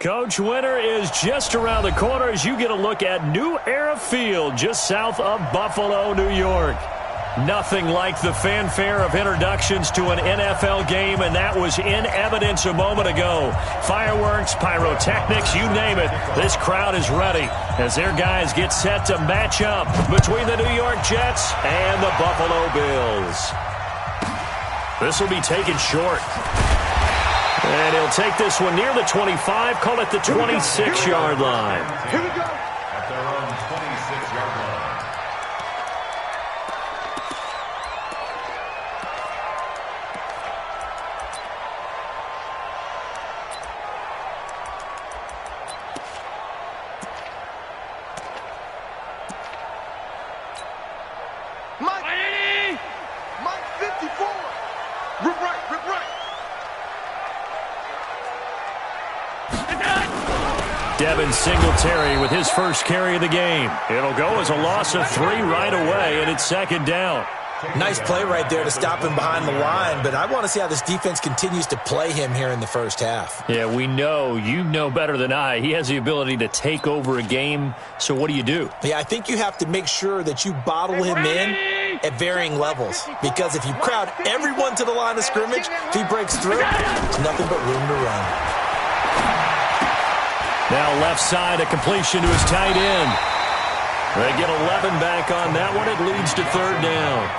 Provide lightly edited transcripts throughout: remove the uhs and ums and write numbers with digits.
Coach, winter is just around the corner as you get a look at New Era Field just south of Buffalo, New York. Nothing like the fanfare of introductions to an NFL game, and that was in evidence a moment ago. Fireworks, pyrotechnics, you name it. This crowd is ready as their guys get set to match up between the New York Jets and the Buffalo Bills. This will be taken short. And he'll take this one near the 25, call it the 26-yard line. Here we go. At their own 26-yard line. Mike 54. Rip right, rip right. Devin Singletary with his first carry of the game. It'll go as a loss of 3 right away, and it's second down. Nice play right there to stop him behind the line, but I want to see how this defense continues to play him here in the first half. Yeah, we know. You know better than I. He has the ability to take over a game, so what do? Yeah, I think you have to make sure that you bottle him in at varying levels, because if you crowd everyone to the line of scrimmage, if he breaks through, there's nothing but room to run. Now left side, a completion to his tight end. They get 11 back on that one. It leads to third down.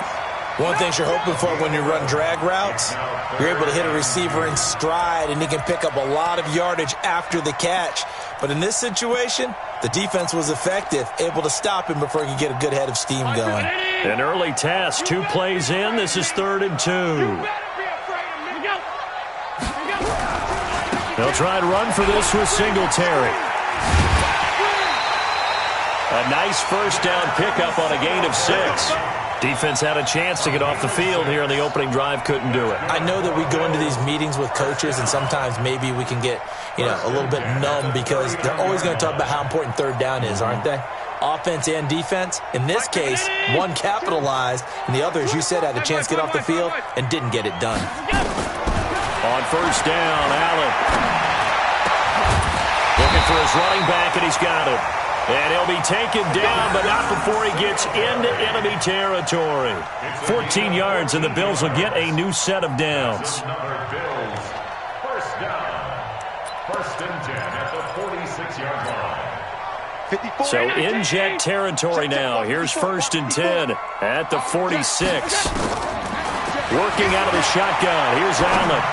One thing you're hoping for when you run drag routes, you're able to hit a receiver in stride, and he can pick up a lot of yardage after the catch. But in this situation, the defense was effective, able to stop him before he could get a good head of steam going. An early task, 2 plays in. This is 3rd and 2. They'll try to run for this with Singletary. A nice first down pickup on a gain of 6. Defense had a chance to get off the field here in the opening drive, couldn't do it. I know that we go into these meetings with coaches, and sometimes maybe we can get, a little bit numb because they're always going to talk about how important third down is, aren't they? Offense and defense. In this case, one capitalized, and the other, as you said, had a chance to get off the field and didn't get it done. On first down, Allen. Looking for his running back, and he's got it. And he'll be taken down, but not before he gets into enemy territory. 14 yards, and the Bills will get a new set of downs. First down. 1st and 10 at the 46-yard line. So in Jet territory now. Here's 1st and 10 at the 46. Working out of the shotgun. Here's Allen.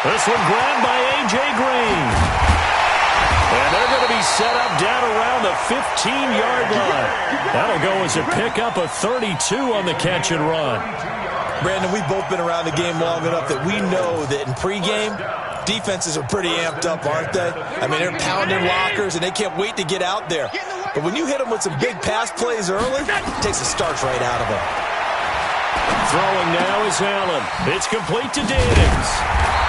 This one grabbed by A.J. Green. And they're going to be set up down around the 15-yard line. That'll go as a pickup of 32 on the catch and run. Brandon, we've both been around the game long enough that we know that in pregame, defenses are pretty amped up, aren't they? I mean, they're pounding lockers, and they can't wait to get out there. But when you hit them with some big pass plays early, it takes the starch right out of them. Throwing now is Allen. It's complete to Diggs.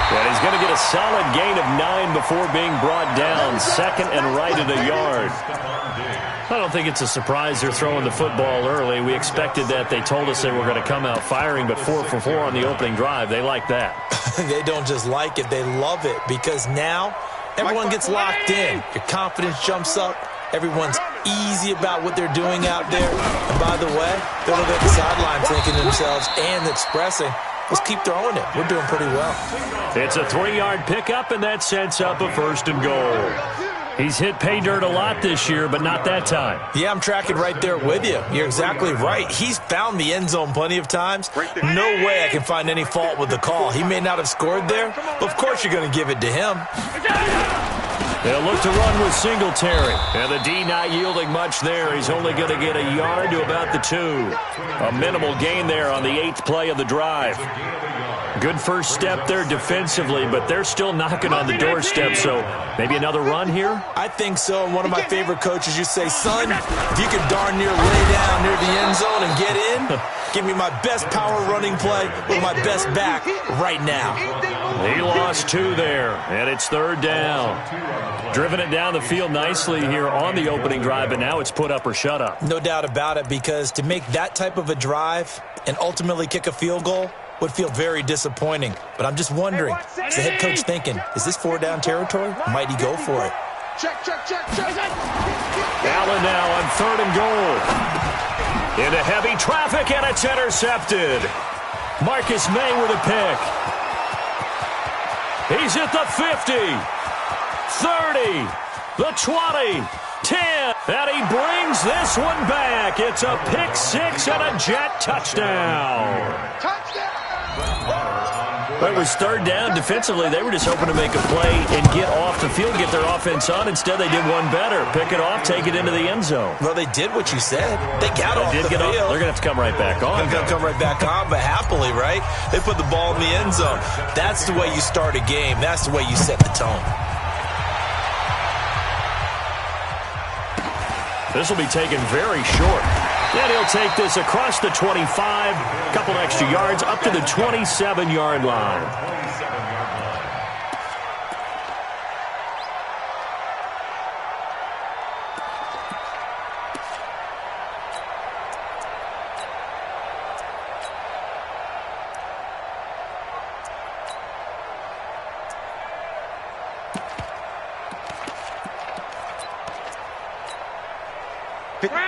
And he's going to get a solid gain of 9 before being brought down. 2nd and right at a yard. I don't think it's a surprise they're throwing the football early. We expected that. They told us they were going to come out firing, but 4 for 4 on the opening drive. They like that. They don't just like it, they love it, because now everyone gets locked in. Your confidence jumps up. Everyone's easy about what they're doing out there. And by the way, they're looking at the sideline thinking to themselves and expressing, let's keep throwing it. We're doing pretty well. It's a 3-yard pickup, and that sets up a 1st and goal. He's hit pay dirt a lot this year, but not that time. Yeah, I'm tracking right there with you. You're exactly right. He's found the end zone plenty of times. No way I can find any fault with the call. He may not have scored there, but of course you're going to give it to him. They'll look to run with Singletary. And the D not yielding much there. He's only going to get a yard to about the 2. A minimal gain there on the 8th play of the drive. Good first step there defensively, but they're still knocking on the doorstep, so maybe another run here? I think so. And one of my favorite coaches, you say, son, if you can darn near lay down near the end zone and get in, give me my best power running play with my best back right now. He lost 2 there, and it's 3rd down. Driven it down the field nicely here on the opening drive, and now it's put up or shut up. No doubt about it, because to make that type of a drive and ultimately kick a field goal, would feel very disappointing. But I'm just wondering, is the head coach thinking, is this 4-down territory? Might he go for it? Check. Allen now on 3rd and goal. Into heavy traffic, and it's intercepted. Marcus May with a pick. He's at the 50, 30, the 20, 10, and he brings this one back. It's a pick six and a Jet touchdown. But it was 3rd down. Defensively, they were just hoping to make a play and get off the field, get their offense on. Instead, they did one better. Pick it off, take it into the end zone. Well, they did what you said. They got off the field. They're going to have to come right back on. They're going to come right back on, but happily, right? They put the ball in the end zone. That's the way you start a game. That's the way you set the tone. This will be taken very short. And he'll take this across the 25, couple extra yards, up to the 27-yard line.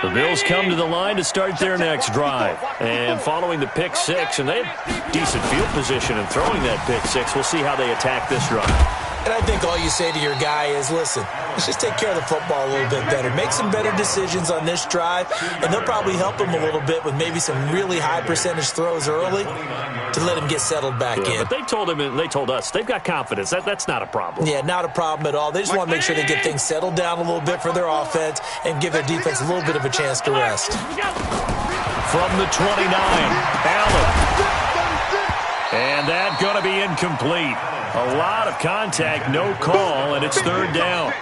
The Bills come to the line to start their next drive. And following the pick six, and they have decent field position and throwing that pick six, we'll see how they attack this drive. And I think all you say to your guy is, listen, let's just take care of the football a little bit better. Make some better decisions on this drive, and they'll probably help him a little bit with maybe some really high percentage throws early to let him get settled back in. But they told him, and they told us, they've got confidence. That's not a problem. Yeah, not a problem at all. They just want to make sure they get things settled down a little bit for their offense and give their defense a little bit of a chance to rest. From the 29, Allen. And that's going to be incomplete. A lot of contact, no call, and it's 3rd down.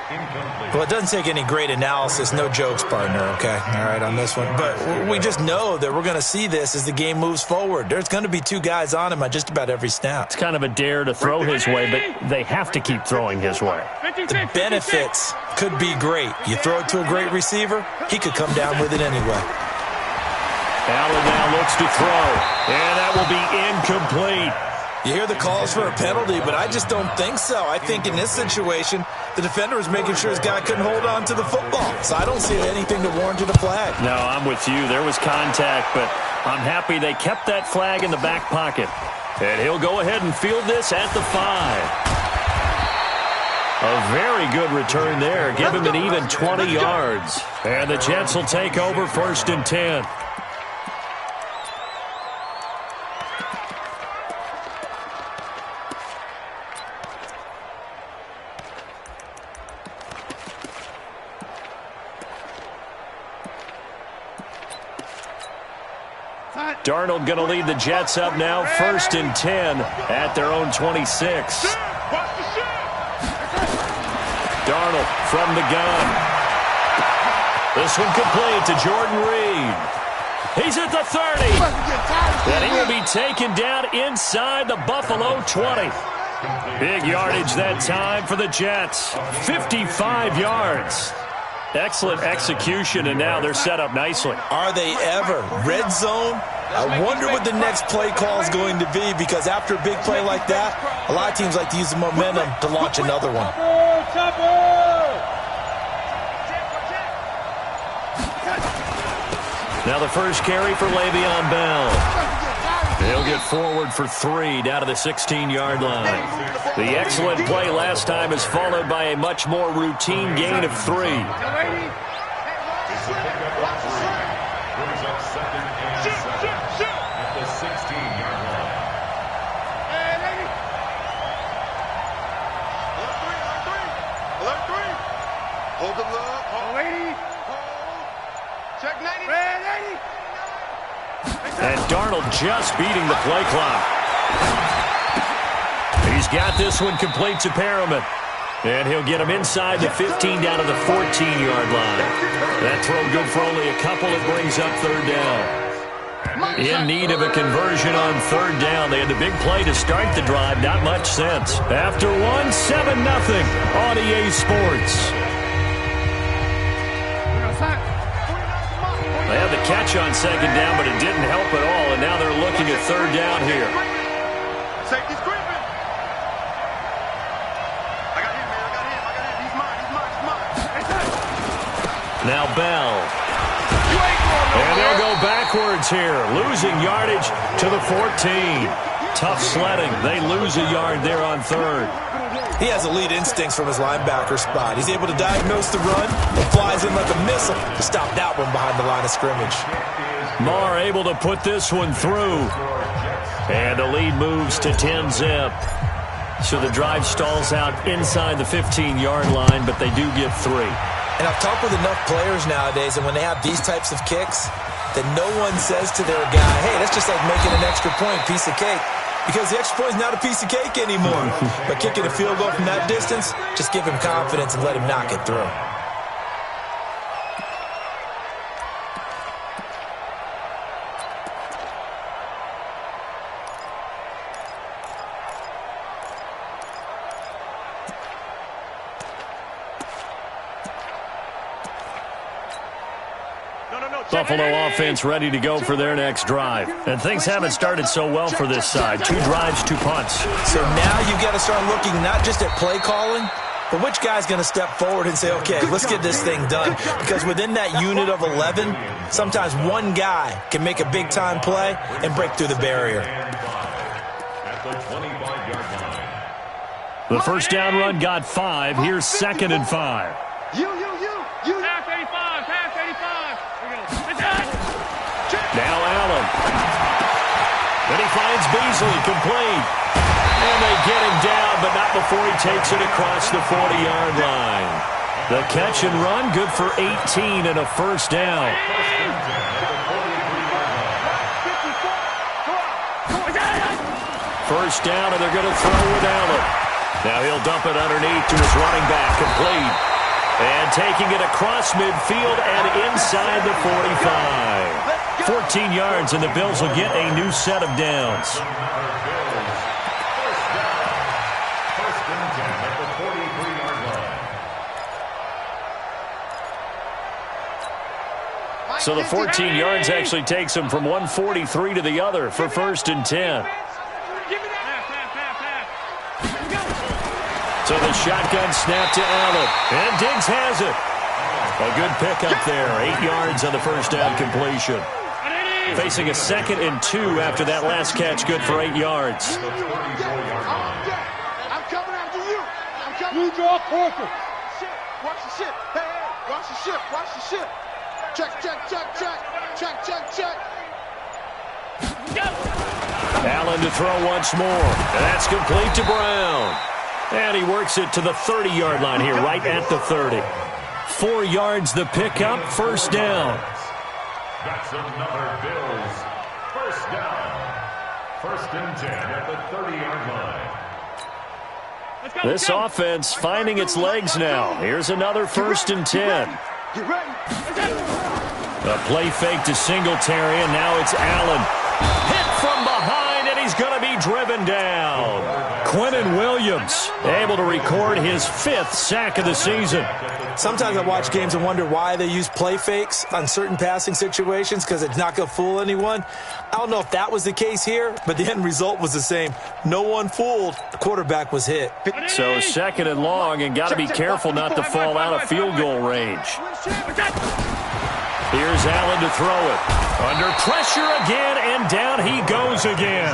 Well, it doesn't take any great analysis, no jokes, partner, okay? All right, on this one. But we just know that we're going to see this as the game moves forward. There's going to be 2 guys on him on just about every snap. It's kind of a dare to throw his way, but they have to keep throwing his way. The benefits could be great. You throw it to a great receiver, he could come down with it anyway. Allen now looks to throw, and that will be incomplete. You hear the calls for a penalty, but I just don't think so. I think in this situation, the defender was making sure his guy couldn't hold on to the football. So I don't see anything that warranted a flag. No, I'm with you. There was contact, but I'm happy they kept that flag in the back pocket. And he'll go ahead and field this at the 5. A very good return there. Give him an even 20 yards. And the Jets will take over 1st and 10. Darnold going to lead the Jets up now, 1st and 10 at their own 26. Darnold from the gun. This one complete to Jordan Reed. He's at the 30. And he will be taken down inside the Buffalo 20. Big yardage that time for the Jets. 55 yards. Excellent execution, and now they're set up nicely. Are they ever? Red zone? I wonder what the next play call is going to be, because after a big play like that, a lot of teams like to use the momentum to launch another one. Now the first carry for Le'Veon Bell. He'll get forward for 3 down to the 16-yard line. The excellent play last time is followed by a much more routine gain of 3. Hold the love. Hold, lady. Hold. Check 90. Red 80. And Darnold just beating the play clock. He's got this one complete to Perriman. And he'll get him inside the 15 down to the 14-yard line. That throw good for only a couple. It brings up 3rd down. In need of a conversion on 3rd down. They had the big play to start the drive. Not much sense. After 1, 7-0 on EA Sports. They had the catch on 2nd down, but it didn't help at all, and now they're looking at 3rd down here. Safety's creeping. I got him, man. I got him. He's mine. Now Bell. And they'll go backwards here, losing yardage to the 14. Tough sledding. They lose a yard there on third. He has elite instincts from his linebacker spot. He's able to diagnose the run and flies in like a missile to stop that one behind the line of scrimmage. Marr able to put this one through. And the lead moves to 10-zip. So the drive stalls out inside the 15-yard line, but they do get 3. And I've talked with enough players nowadays, and when they have these types of kicks, that no one says to their guy, hey, that's just like making an extra point, piece of cake. Because the extra point is not a piece of cake anymore. But kicking a field goal from that distance, just give him confidence and let him knock it through. Buffalo offense ready to go for their next drive. And things haven't started so well for this side. 2 drives, 2 punts. So now you've got to start looking not just at play calling, but which guy's going to step forward and say, okay, let's get this thing done. Because within that unit of 11, sometimes one guy can make a big-time play and break through the barrier. At the 25-yard line. The first down run got 5. Here's 2nd and 5. You. Pass 85, pass 85. Now Allen. Then he finds Beasley, complete. And they get him down, but not before he takes it across the 40-yard line. The catch and run, good for 18 and a first down. First down, and they're going to throw with Allen. Now he'll dump it underneath to his running back, complete. And taking it across midfield and inside the 45. 14 yards, and the Bills will get a new set of downs. First and 10 at the 43-yard line. So the 14 yards actually takes him from one 43 to the other for 1st and 10. So the shotgun snap to Allen. And Diggs has it. A good pickup there. 8 yards on the first down completion. Facing a 2nd and 2 after that last catch, good for 8 yards. I'm coming after you. You draw corker. Watch the ship. Hey, watch the ship. Watch the ship. Check. Allen to throw once more. And that's complete to Brown. And he works it to the 30-yard line here, right at the 30. 4 yards the pickup, first down. That's another Bills. First down. 1st and 10 at the 30-yard line. This offense finding its legs now. Here's another 1st and 10. Get ready. A play fake to Singletary, and now it's Allen. Hit from behind, and he's going to be driven down. Quinnen Williams able to record his 5th sack of the season. Sometimes I watch games and wonder why they use play fakes on certain passing situations because it's not going to fool anyone. I don't know if that was the case here, but the end result was the same. No one fooled. The quarterback was hit. So 2nd and long, and got to be careful not to fall out of field goal range. Here's Allen to throw it. Under pressure again, and down he goes again.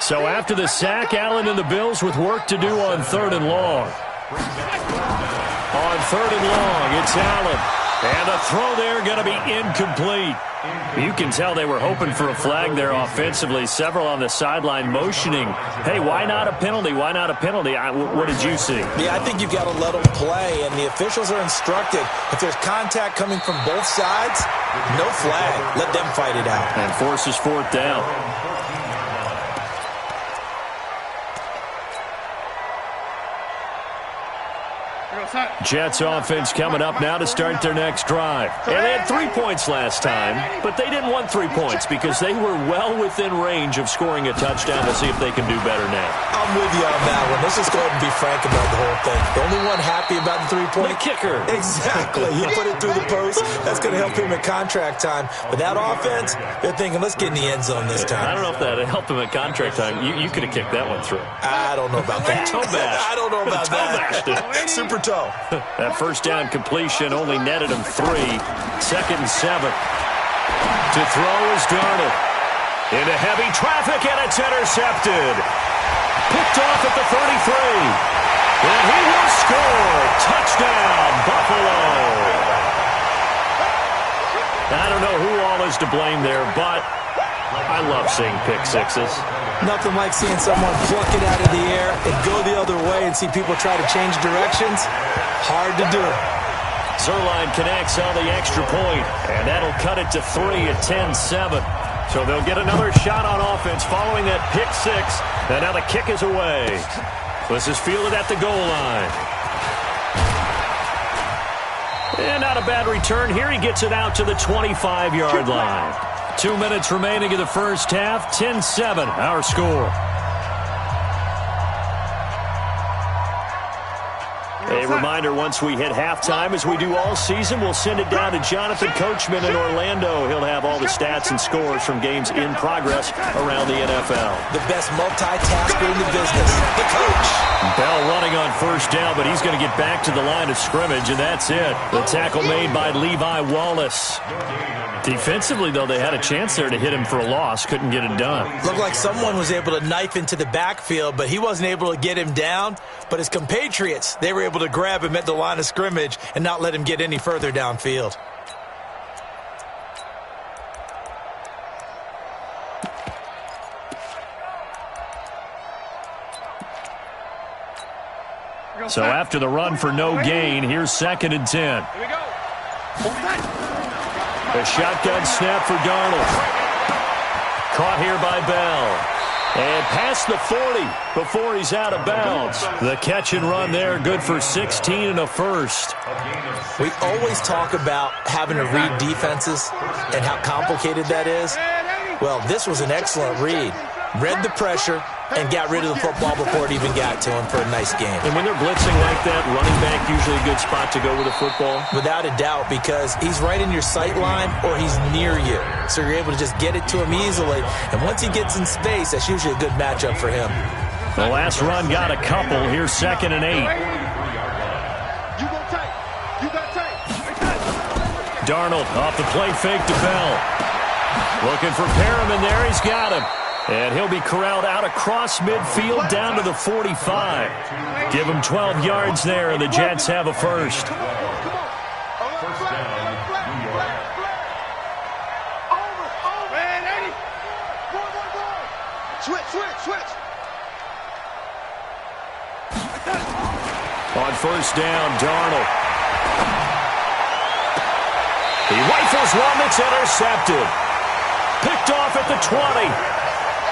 So after the sack, Allen and the Bills with work to do on 3rd and long. On 3rd and long, it's Allen. And the throw there going to be incomplete. You can tell they were hoping for a flag there offensively. Several on the sideline motioning, hey, why not a penalty? Why not a penalty? What did you see? Yeah, I think you've got to let them play, and the officials are instructed. If there's contact coming from both sides, no flag. Let them fight it out. And forces 4th down. Jets offense coming up now to start their next drive. And they had 3 points last time, but they didn't want 3 points because they were well within range of scoring a touchdown. We'll see if they can do better now. I'm with you on that one. Let's just go ahead and be frank about the whole thing. The only one happy about the 3-point? The kicker. Exactly. He put it through the post. That's going to help him at contract time. But that offense, they're thinking, let's get in the end zone this time. I don't know if that helped him at contract time. You could have kicked that one through. I don't know about that. Toe bash. I don't know about that. Super toe. That first down completion only netted him 3. 2nd and 7. To throw is Darnold. Into heavy traffic, and it's intercepted. Picked off at the 33. And he will score. Touchdown, Buffalo. I don't know who all is to blame there, but I love seeing pick sixes. Nothing like seeing someone pluck it out of the air and go the other way and see people try to change directions. Hard to do. Zerline connects on the extra point, and that'll cut it to 3 at 10-7. So they'll get another shot on offense following that pick six, and now the kick is away. This is fielded at the goal line. And not a bad return here. He gets it out to the 25-yard line. 2 minutes remaining in the first half. 10-7, our score. A reminder, once we hit halftime, as we do all season, we'll send it down to Jonathan Coachman in Orlando. He'll have all the stats and scores from games in progress around the NFL. The best multitasker in the business, the coach. Bell running on first down, but he's going to get back to the line of scrimmage, and that's it. The tackle made by Levi Wallace. Defensively, though, they had a chance there to hit him for a loss. Couldn't get it done. Looked like someone was able to knife into the backfield, but he wasn't able to get him down. But his compatriots, they were able to grab him at the line of scrimmage and not let him get any further downfield. So after the run for no gain, here's 2nd and 10. Here we go. A shotgun snap for Darnold. Caught here by Bell. And past the 40 before he's out of bounds. The catch and run there, good for 16 and a first. We always talk about having to read defenses and how complicated that is. Well, this was an excellent read. Read the pressure and got rid of the football before it even got to him for a nice game. And when they're blitzing like that, running back usually a good spot to go with a football? Without a doubt, because he's right in your sight line or he's near you. So you're able to just get it to him easily. And once he gets in space, that's usually a good matchup for him. The last run got a couple. Here's 2nd and 8. Darnold off the play fake to Bell. Looking for Perriman there. He's got him. And he'll be corralled out across midfield down to the 45. Give him 12 yards there, and the Jets have a first. Switch. On first down, Darnold. He rifles one that's intercepted. Picked off at the 20.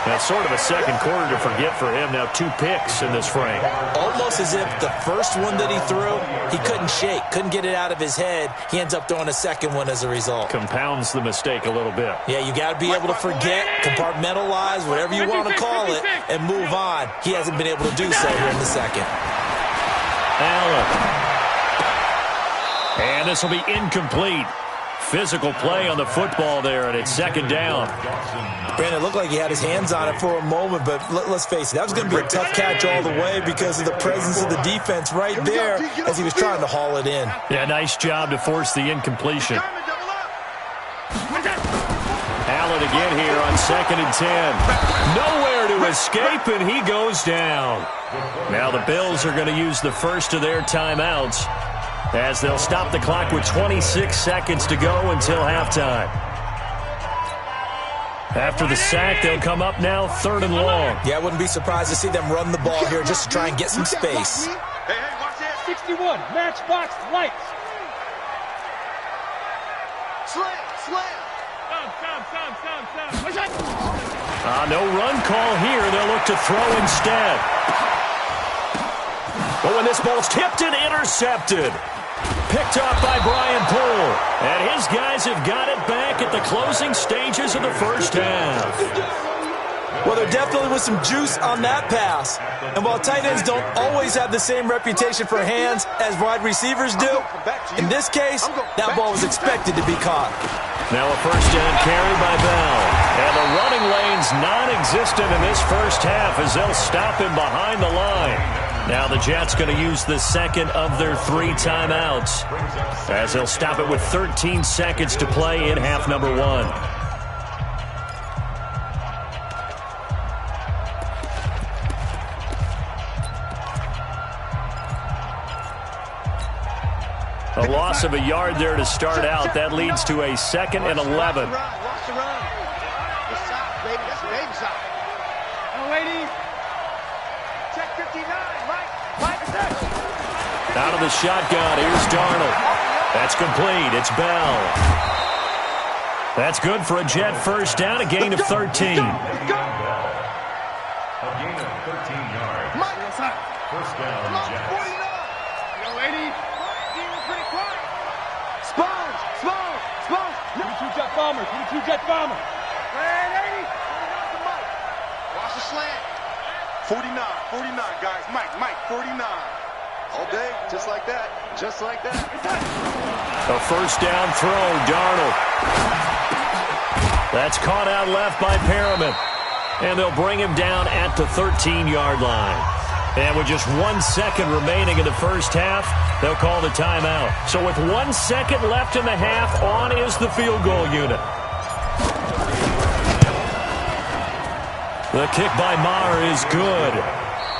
That's sort of a second quarter to forget for him. Now 2 picks in this frame. Almost as if the first one that he threw, he couldn't shake, couldn't get it out of his head. He ends up throwing a second one as a result. Compounds the mistake a little bit. Yeah, you got to be able to forget, compartmentalize, whatever you want to call it, and move on. He hasn't been able to do so here in the second. Allen. And this will be incomplete. Physical play on the football there, and it's 2nd down. Brandon, it looked like he had his hands on it for a moment, but let's face it, that was going to be a tough catch all the way because of the presence of the defense right there as he was trying to haul it in. Yeah, nice job to force the incompletion. Allen again here on 2nd and 10. Nowhere to escape, and he goes down. Now the Bills are going to use the first of their timeouts, as they'll stop the clock with 26 seconds to go until halftime. After the sack, they'll come up now 3rd and long. Yeah, I wouldn't be surprised to see them run the ball here just to try and get some space. Hey, watch that. 61, matchbox lights. Slam. No run call here. They'll look to throw instead. But when this ball's tipped and intercepted. Picked off by Brian Poole. And his guys have got it back at the closing stages of the first half. Well, there definitely was some juice on that pass. And while tight ends don't always have the same reputation for hands as wide receivers do, in this case, that ball was expected to be caught. Now a first down carry by Bell. And the running lane's non-existent in this first half as they'll stop him behind the line. Now the Jets going to use the second of their 3 timeouts as they'll stop it with 13 seconds to play in half number 1. A loss of a yard there to start out. That leads to a 2nd and 11. Watch the run. Good stop, baby. That's a baby stop. Oh, lady. Check 59. Mike. Out of the shotgun. Here's Darnold. That's complete. It's Bell. That's good for a Jet first down. A gain of 13. A gain of 13 yards. First down, Jets. Yo, lady. Pretty quiet. Spoons. 22 Jet Bomber. 22 Jet Bomber. Ready? Watch the slant. 49, guys. Mike, 49. All day, just like that. A first down throw, Darnold. That's caught out left by Perriman. And they'll bring him down at the 13-yard line. And with just 1 second remaining in the first half, they'll call the timeout. So with 1 second left in the half, on is the field goal unit. The kick by Maher is good.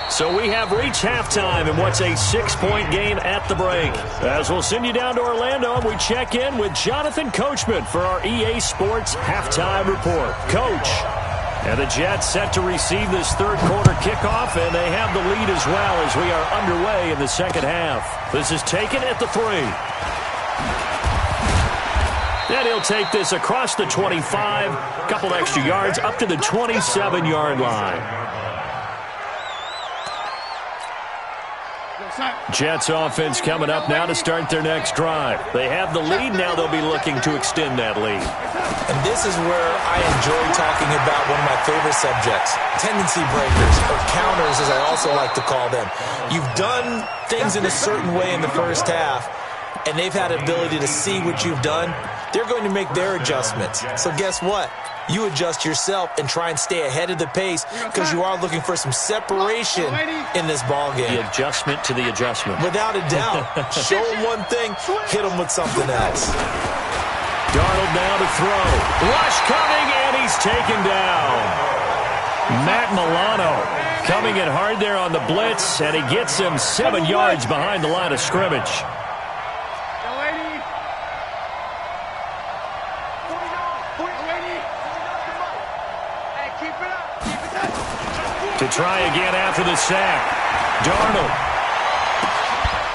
So we have reached halftime in what's a 6-point game at the break. As we'll send you down to Orlando, and we check in with Jonathan Coachman for our EA Sports Halftime Report. Coach. And the Jets set to receive this third-quarter kickoff, and they have the lead as well as we are underway in the second half. This is taken at the 3. And he'll take this across the 25, a couple extra yards, up to the 27-yard line. Jets offense coming up now to start their next drive. They have the lead. Now they'll be looking to extend that lead. And this is where I enjoy talking about one of my favorite subjects, tendency breakers, or counters as I also like to call them. You've done things in a certain way in the first half, and they've had the ability to see what you've done. They're going to make their adjustments. So guess what? You adjust yourself and try and stay ahead of the pace because you are looking for some separation in this ball game. The adjustment to the adjustment. Without a doubt. Show them one thing, hit them with something else. Darnold now to throw. Rush coming, and he's taken down. Matt Milano coming in hard there on the blitz, and he gets him 7 yards behind the line of scrimmage. To try again after the sack. Darnold.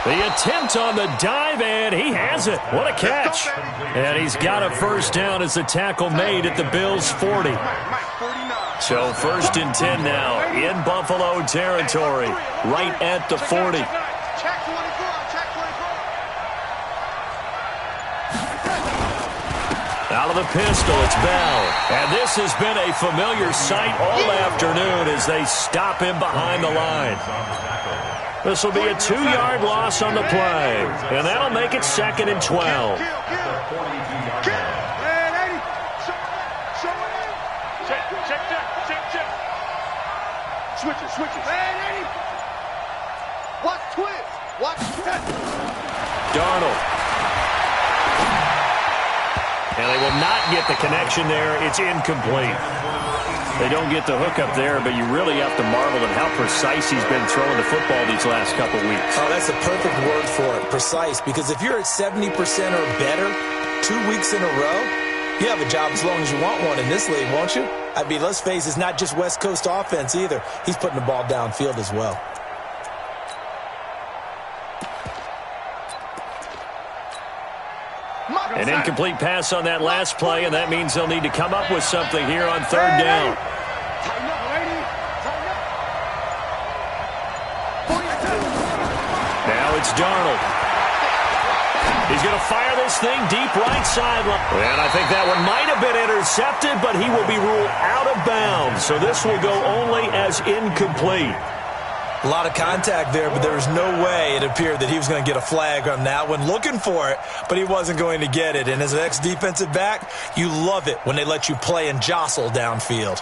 The attempt on the dive, and he has it. What a catch. And he's got a first down as the tackle made at the Bills' 40. So 1st and 10 now in Buffalo territory, right at the 40. Out of the pistol, it's Bell. And this has been a familiar sight all afternoon as they stop him behind the line. This will be a 2-yard loss on the play. And that'll make it 2nd and 12. Switch it. Watch twist. Darnold. And they will not get the connection there. It's incomplete. They don't get the hook up there, but you really have to marvel at how precise he's been throwing the football these last couple weeks. Oh, that's the perfect word for it, precise. Because if you're at 70% or better 2 weeks in a row, you have a job as long as you want one in this league, won't you? I mean, let's face it, it's not just West Coast offense either. He's putting the ball downfield as well. An incomplete pass on that last play, and that means they'll need to come up with something here on 3rd down. it's Darnold. He's going to fire this thing deep right sideline. And I think that one might have been intercepted, but he will be ruled out of bounds. So this will go only as incomplete. A lot of contact there, but there was no way it appeared that he was going to get a flag on that one. Looking for it, but he wasn't going to get it. And as an ex-defensive back, you love it when they let you play and jostle downfield.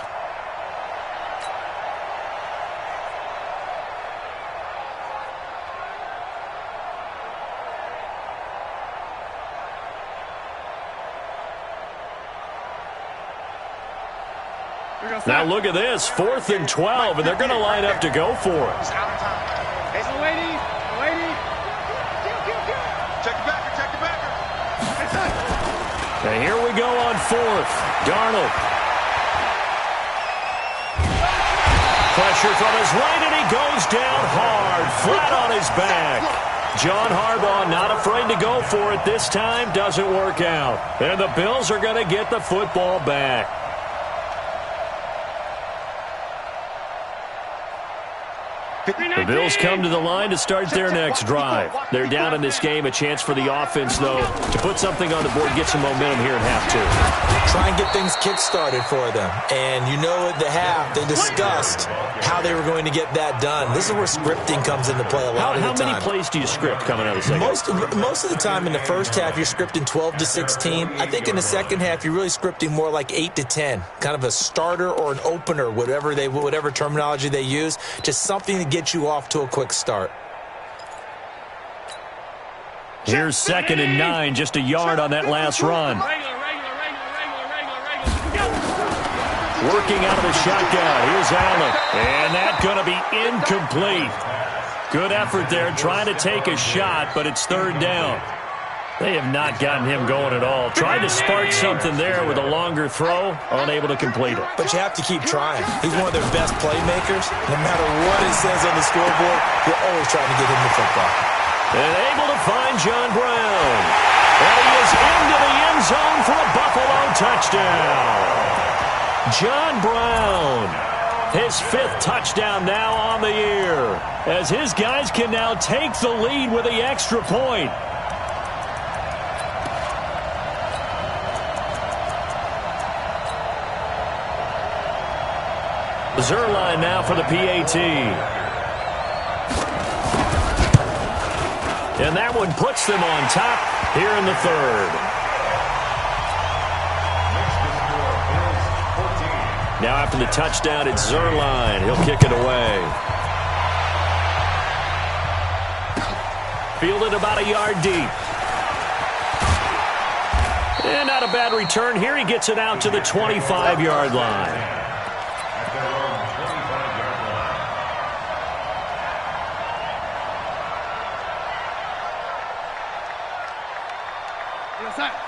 Now look at this, 4th and 12, and they're going to line up to go for it. Check the backer. And here we go on 4th. Darnold. Pressure from his right, and he goes down hard, flat on his back. John Harbaugh not afraid to go for it this time. Doesn't work out. And the Bills are going to get the football back. The Bills come to the line to start their next drive. They're down in this game. A chance for the offense, though, to put something on the board, get some momentum here in half two. Try and get things kick-started for them. And you know at the half, they discussed how they were going to get that done. This is where scripting comes into play a lot of the time. How many plays do you script coming out of the second? Most of the time in the first half, you're scripting 12 to 16. I think in the second half, you're really scripting more like 8 to 10. Kind of a starter or an opener, whatever terminology they use. Just something to get you off to a quick start. Here's 2nd and 9, just a yard on that last run. Working out of the shotgun. Here's Allen. And that's going to be incomplete. Good effort there trying to take a shot, but it's 3rd down. They have not gotten him going at all. Tried to spark something there with a longer throw, unable to complete it. But you have to keep trying. He's one of their best playmakers. No matter what it says on the scoreboard, you're always trying to get him the football. And able to find John Brown. And he is into the end zone for a Buffalo touchdown. John Brown, his 5th touchdown now on the year, as his guys can now take the lead with the extra point. Zerline now for the PAT. And that one puts them on top here in the 3rd. Now after the touchdown, it's Zerline. He'll kick it away. Fielded about a yard deep. And not a bad return here. He gets it out to the 25-yard line.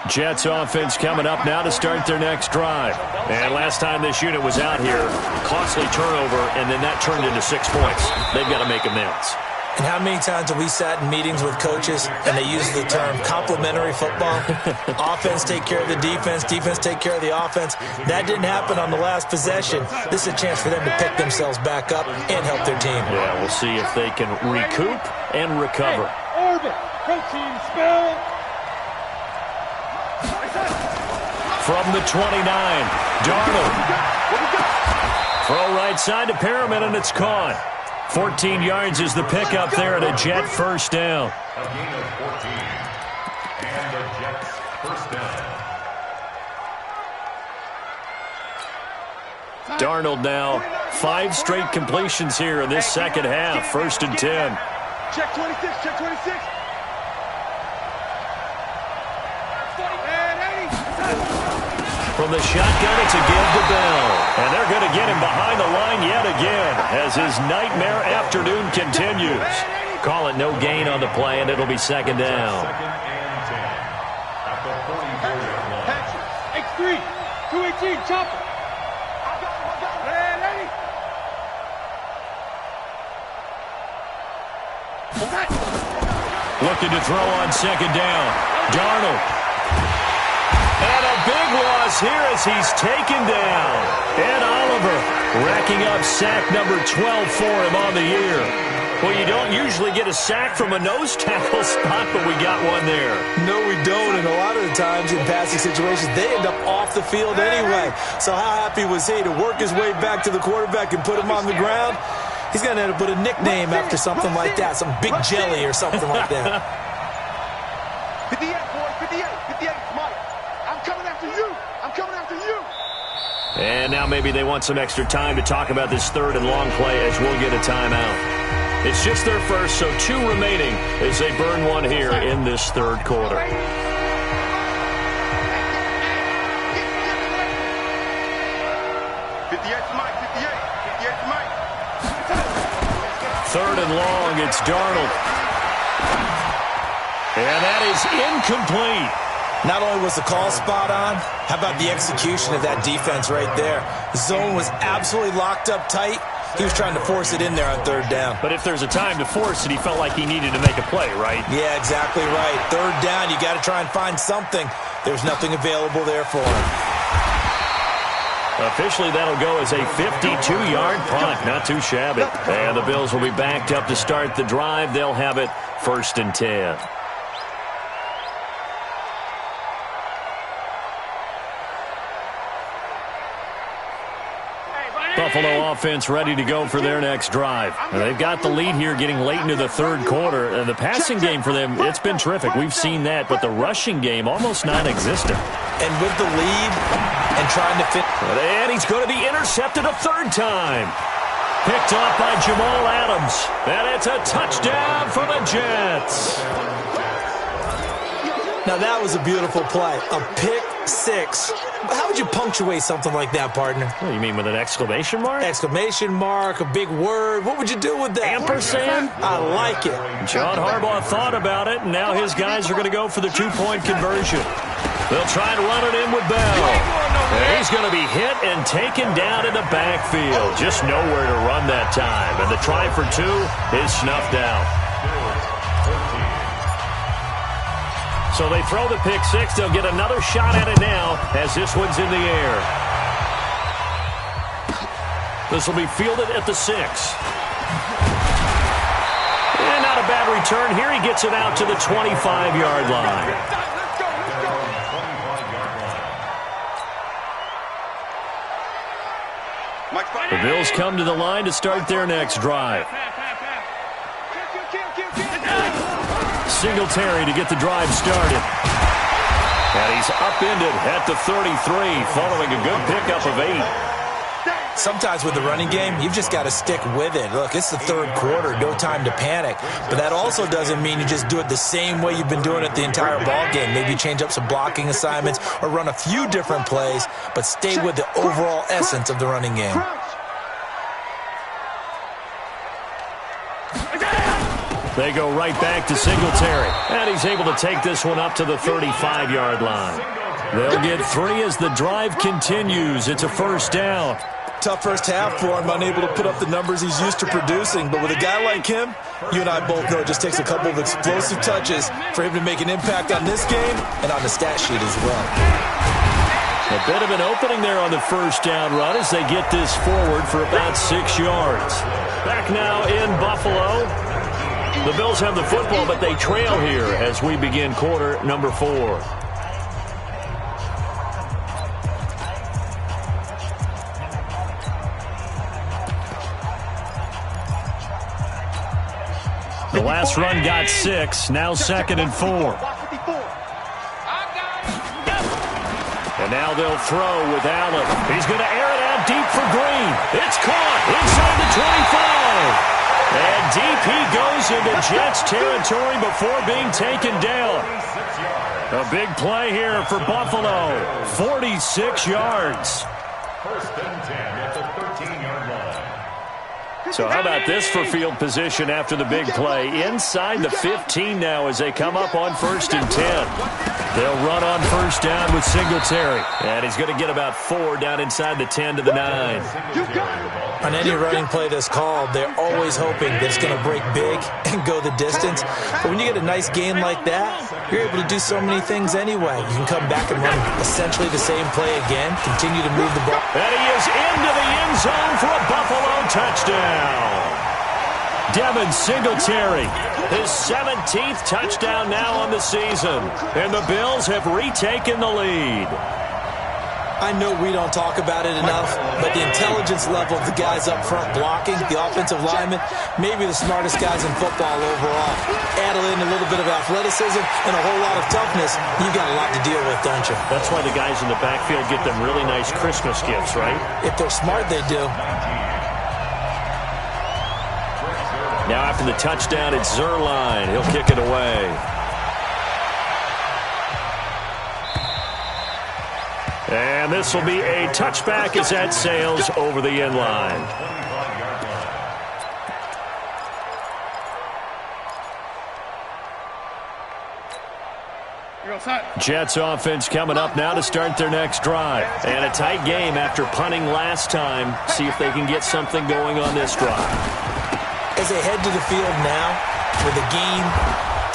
Jets offense coming up now to start their next drive. And last time this unit was out here, costly turnover, and then that turned into 6 points. They've got to make amends. And how many times have we sat in meetings with coaches and they use the term complementary football? Offense take care of the defense, defense take care of the offense. That didn't happen on the last possession. This is a chance for them to pick themselves back up and help their team. Yeah, we'll see if they can recoup and recover. Hey, Orbit, protein spill. From the 29, Darnold. Throw right side to Perriman, and it's caught. 14 yards is the pickup there, and a Jet first down. A gain of 14. And the Jets first down. Darnold now, 5 straight completions here in this second half. 1st and 10. Check 26, check 26. From the shotgun, it's a give to Bell. And they're going to get him behind the line yet again as his nightmare afternoon continues. Call it no gain on the play, and it'll be 2nd down. 2nd and 10. At the 44-yard line. X3, 218, chopper. Looking to throw on 2nd down. Darnold. And a big loss here as he's taken down. And Oliver racking up sack number 12 for him on the year. Well, you don't usually get a sack from a nose tackle spot, but we got one there. No, we don't, and a lot of the times in passing situations, they end up off the field anyway. So how happy was he to work his way back to the quarterback and put him on the ground? He's going to end up with a nickname after something like that, some Big Jelly or something like that. 58, boy, 58, 58, Mike. I'm coming after you. I'm coming after you. And now maybe they want some extra time to talk about this third and long play as we'll get a timeout. It's just their first, so 2 remaining as they burn one here in this third quarter. 58 Mike, 58 Mike. Third and long, it's Darnold. And that is incomplete. Not only was the call spot on, how about the execution of that defense right there? The zone was absolutely locked up tight. He was trying to force it in there on third down. But if there's a time to force it, he felt like he needed to make a play, right? Yeah, exactly right. Third down, you got to try and find something. There's nothing available there for him. Officially, that'll go as a 52-yard punt. Not too shabby. And the Bills will be backed up to start the drive. They'll have it 1st and 10. Buffalo offense ready to go for their next drive. And they've got the lead here getting late into the third quarter. And the passing game for them, it's been terrific. We've seen that, but the rushing game almost non-existent. And with the lead and trying to fit. And he's going to be intercepted a third time. Picked off by Jamal Adams. And it's a touchdown for the Jets. Now that was a beautiful play. A pick six. How would you punctuate something like that, partner? What, you mean with an exclamation mark? Exclamation mark, a big word. What would you do with that? Ampersand? I like it. John Harbaugh thought about it, and now his guys are going to go for the 2-point conversion. They'll try to run it in with Bell. And he's going to be hit and taken down in the backfield. Just nowhere to run that time. And the try for 2 is snuffed out. So they throw the pick six. They'll get another shot at it now as this one's in the air. This will be fielded at the 6. And not a bad return here. He gets it out to the 25-yard line. The Bills come to the line to start their next drive. Singletary to get the drive started. And he's upended at the 33 following a good pickup of 8. Sometimes with the running game, you've just got to stick with it. Look, it's the third quarter, no time to panic. But that also doesn't mean you just do it the same way you've been doing it the entire ball game. Maybe change up some blocking assignments or run a few different plays, but stay with the overall essence of the running game. They go right back to Singletary. And he's able to take this one up to the 35-yard line. They'll get 3 as the drive continues. It's a first down. Tough first half for him, unable to put up the numbers he's used to producing. But with a guy like him, you and I both know it just takes a couple of explosive touches for him to make an impact on this game and on the stat sheet as well. A bit of an opening there on the first down run as they get this forward for about 6 yards. Back now in Buffalo. The Bills have the football, but they trail here as we begin quarter number 4. The last run got 6, now 2nd and 4. And now they'll throw with Allen. He's going to air it out deep for Green. It's caught inside the 25. And deep he goes into Jets territory before being taken down. A big play here for Buffalo. 46 yards. 1st and 10 at the 13-yard line. So how about this for field position after the big play? Inside the 15 now as they come up on 1st and 10. They'll run on first down with Singletary. And he's going to get about 4 down inside the 10 to the 9. On any running play that's called, they're always hoping that it's going to break big and go the distance. But when you get a nice gain like that, you're able to do so many things anyway. You can come back and run essentially the same play again, continue to move the ball. And he is into the end zone for a Buffalo touchdown. Devin Singletary. His 17th touchdown now on the season. And the Bills have retaken the lead. I know we don't talk about it enough, but the intelligence level of the guys up front blocking, the offensive linemen, maybe the smartest guys in football overall. Add in a little bit of athleticism and a whole lot of toughness, you've got a lot to deal with, don't you? That's why the guys in the backfield get them really nice Christmas gifts, right? If they're smart, they do. Now after the touchdown, it's Zerline. He'll kick it away. And this will be a touchback as that sails over the end line. Jets offense coming up now to start their next drive. And a tight game after punting last time. See if they can get something going on this drive. As they head to the field now, with the game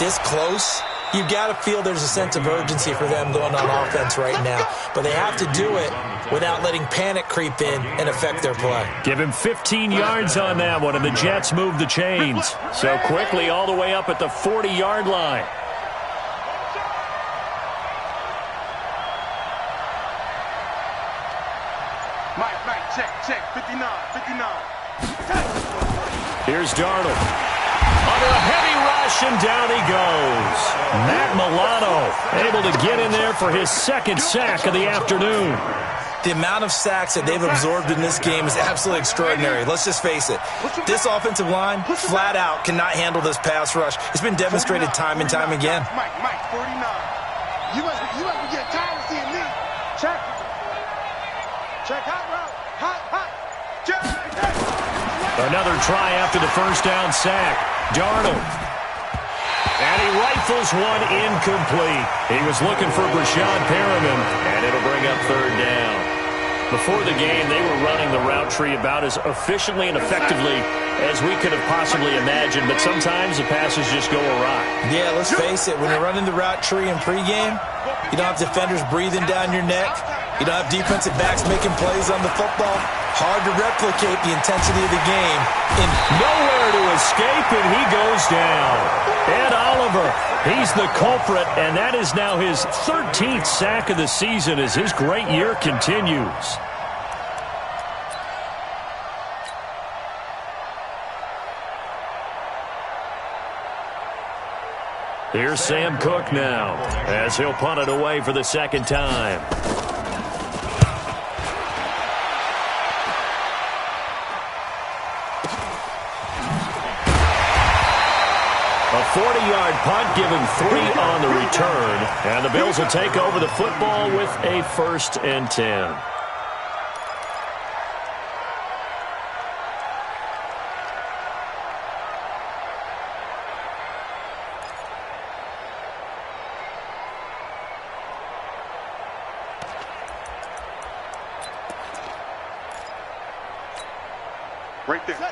this close, you've got to feel there's a sense of urgency for them going on offense right now. But they have to do it without letting panic creep in and affect their play. Give him 15 yards on that one, and the Jets move the chains. So quickly all the way up at the 40-yard line. Mike, check, 59. Here's Darnold. Under a heavy rush, and down he goes. Matt Milano able to get in there for his second sack of the afternoon. The amount of sacks that they've absorbed in this game is absolutely extraordinary. Let's just face it. This offensive line, flat out, cannot handle this pass rush. It's been demonstrated time and time again. Mike, 49. You must be getting tired of seeing me. Check, hot route. Hot. Check. Another try after the first down sack. Darnold. And he rifles one incomplete. He was looking for Brashad Perriman, and it'll bring up third down. Before the game, they were running the route tree about as efficiently and effectively as we could have possibly imagined, but sometimes the passes just go awry. Yeah, let's face it. When you're running the route tree in pregame, you don't have defenders breathing down your neck. You don't have defensive backs making plays on the football. Hard to replicate the intensity of the game. And nowhere to escape, and he goes down. Ed Oliver, he's the culprit, and that is now his 13th sack of the season as his great year continues. Here's Sam Cook now, as he'll punt it away for the second time. A 40-yard punt, given 3 on the return. And the Bills will take over the football with a 1st and 10.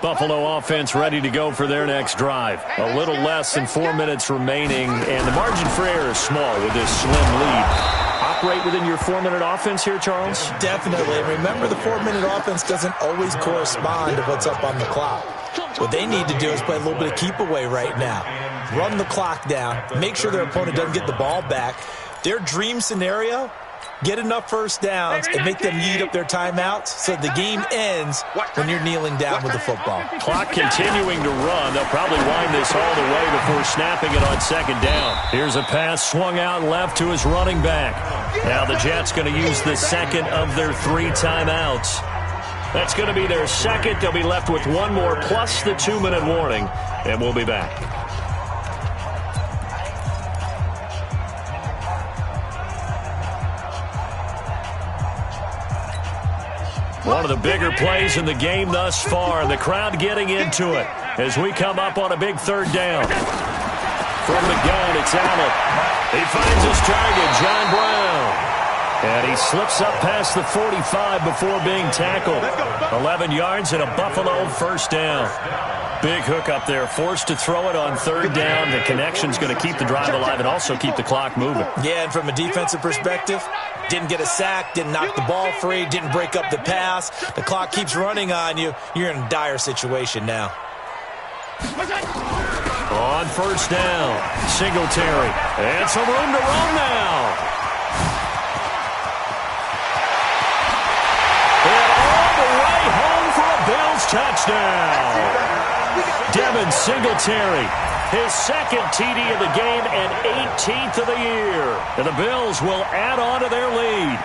Buffalo offense ready to go for their next drive. A little less than 4 minutes remaining, and the margin for error is small with this slim lead. Operate within your 4-minute offense here, Charles? Definitely. Remember, the 4-minute offense doesn't always correspond to what's up on the clock. What they need to do is play a little bit of keep away right now. Run the clock down. Make sure their opponent doesn't get the ball back. Their dream scenario, get enough first downs and make them eat up their timeouts so the game ends when you're kneeling down with the football. Clock continuing to run. They'll probably wind this all the way before snapping it on second down. Here's a pass swung out left to his running back. Now the Jets going to use the second of their 3 timeouts. That's going to be their second. They'll be left with 1 more plus the 2-minute warning, and we'll be back. One of the bigger plays in the game thus far, and the crowd getting into it as we come up on a big 3rd down. From the gun, it's Allen. He finds his target, John Brown. And he slips up past the 45 before being tackled. 11 yards and a Buffalo 1st down. Big hook up there, forced to throw it on 3rd down. The connection's going to keep the drive alive and also keep the clock moving. Yeah, and from a defensive perspective, didn't get a sack, didn't knock the ball free, didn't break up the pass. The clock keeps running on you. You're in a dire situation now. On first down, Singletary. And some room to run now. And all the way home for a Bills touchdown. Devin Singletary, his second TD of the game and 18th of the year. And the Bills will add on to their lead.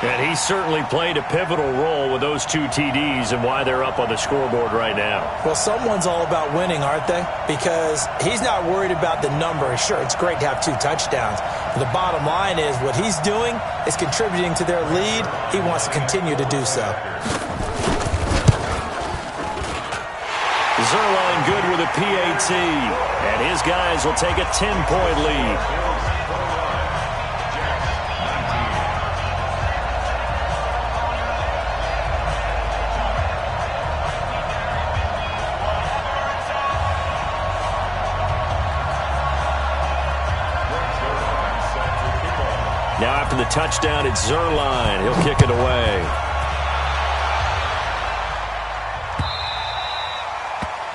And he certainly played a pivotal role with those 2 TDs and why they're up on the scoreboard right now. Well, someone's all about winning, aren't they? Because he's not worried about the number. Sure, it's great to have 2 touchdowns. But the bottom line is what he's doing is contributing to their lead. He wants to continue to do so. Zerline good with a PAT. And his guys will take a 10-point lead. Now after the touchdown, it's Zerline. He'll kick it away.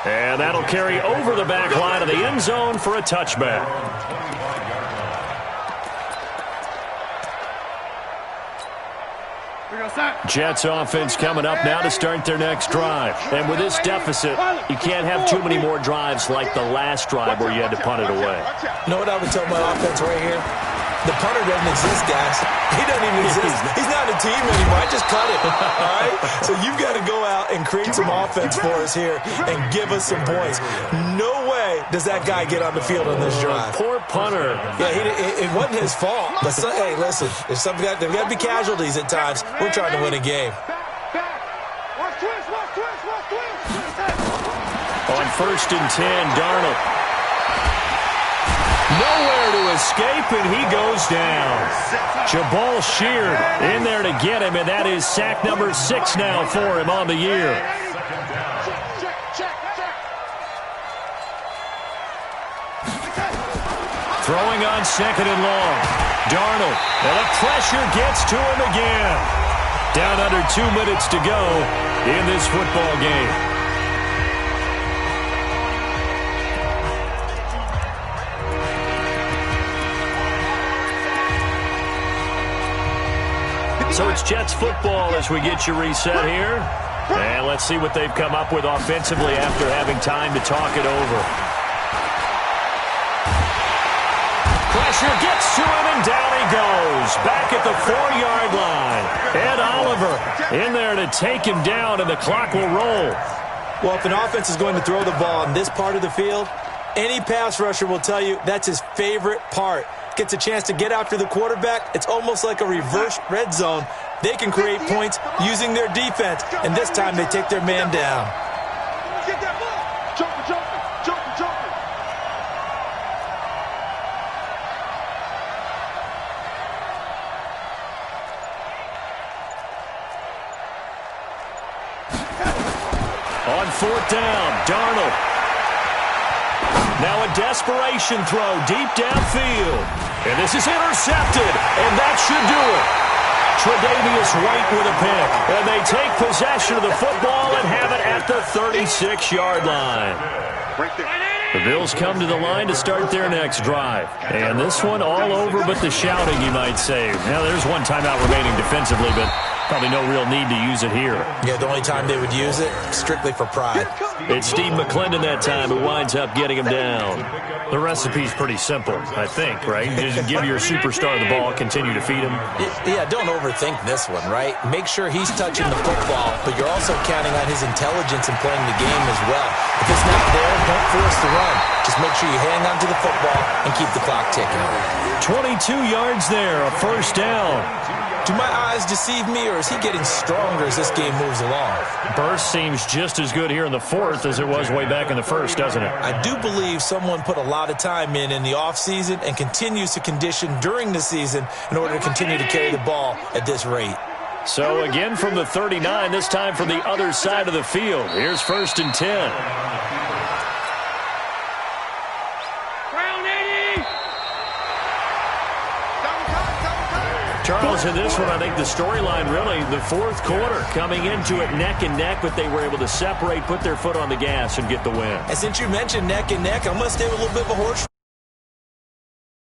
And that'll carry over the back line of the end zone for a touchback. Jets offense coming up now to start their next drive. And with this deficit, you can't have too many more drives like the last drive where you had to punt it away. You know what I would tell my offense right here? The punter doesn't exist, guys. He doesn't even exist. He's not a team anymore. I just cut him, all right? So you've got to go out and create some offense for us here and give us some points. No way does that guy get on the field on this drive. Poor punter. Yeah, it wasn't his fault. But, hey, listen, there's got to be casualties at times. We're trying to win a game. On first and 10, Darnold. Nowhere to escape, and he goes down. Jabal Sheard in there to get him, and that is sack number 6 now for him on the year. Throwing on second and long. Darnold, and the pressure gets to him again. Down under 2 minutes to go in this football game. So it's Jets football as we get you reset here. And let's see what they've come up with offensively after having time to talk it over. Pressure gets to him, and down he goes. Back at the 4-yard line. Ed Oliver in there to take him down, and the clock will roll. Well, if an offense is going to throw the ball in this part of the field, any pass rusher will tell you that's his favorite part. Gets a chance to get after the quarterback. It's almost like a reverse red zone. They can create points using their defense, and this time they take their man down. Get that ball. Jumping. On fourth down, Darnold. Now a desperation throw deep downfield. And this is intercepted, and that should do it. Tre'Davious White with a pick. And they take possession of the football and have it at the 36-yard line. The Bills come to the line to start their next drive. And this one all over but the shouting, you might say. Now there's one timeout remaining defensively, but probably no real need to use it here. Yeah, the only time they would use it, strictly for pride. It's Steve McClendon that time who winds up getting him down. The recipe's pretty simple, I think, right? Just give your superstar the ball, continue to feed him. Yeah, don't overthink this one, right? Make sure he's touching the football, but you're also counting on his intelligence in playing the game as well. If it's not there, don't force the run. Just make sure you hang on to the football and keep the clock ticking. 22 yards there, a first down. Do my eyes deceive me, or is he getting stronger as this game moves along? Burst seems just as good here in the fourth as it was way back in the first, doesn't it? I do believe someone put a lot of time in the offseason and continues to condition during the season in order to continue to carry the ball at this rate. So again from the 39, this time from the other side of the field. Here's first and 10. Charles, in this one, I think the storyline really, the fourth quarter, coming into it neck and neck, but they were able to separate, put their foot on the gas, and get the win. And since you mentioned neck and neck, I'm going to stay with a little bit of a horse